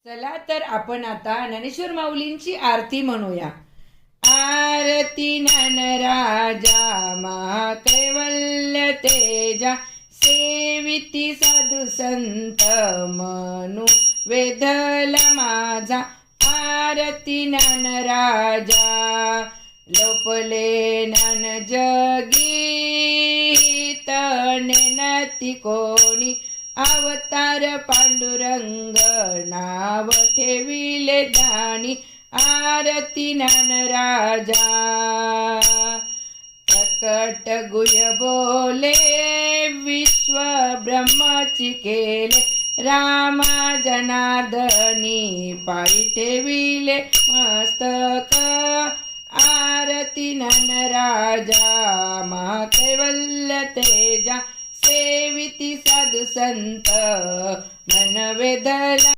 चला तर आपण आता ज्ञानेश्वर माऊलींची आरती म्हणूया. आरती ज्ञानराजा महाकैवल्य तेजा, सेविती साधू संत मनू वेधला माझा. आरती ज्ञानराजा लोपले ज्ञान जगी, तनेनती कोणी अवतार पांडुरंग नाव ठेविले दानी. आरती ज्ञानराजा प्रकट गुह्य बोले, विश्व ब्रह्मची केले. रामा जनार्दनी पायी ठेविले मस्तक. आरती ज्ञानराजा महाकैवल्य तेजा, सेविती साधू संत मन वेधला